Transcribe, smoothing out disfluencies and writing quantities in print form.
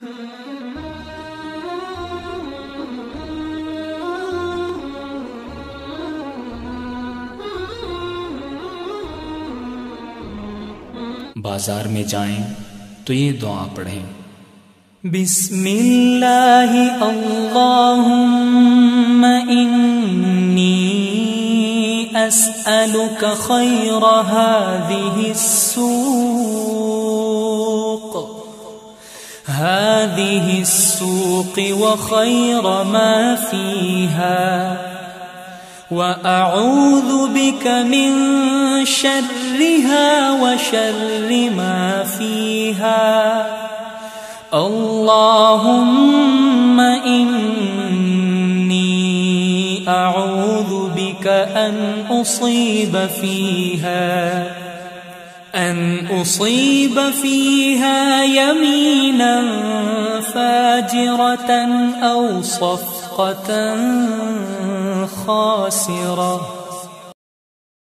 بازار میں جائیں تو یہ دعا پڑھیں، بسم اللہ اللہم انی اسألک خیر هذه السوق وخير ما فيها وأعوذ بك من شرها وشر ما فيها اللهم إني أعوذ بك أن أصيب فيها يمينا فاجرة أو صفقة خاسرة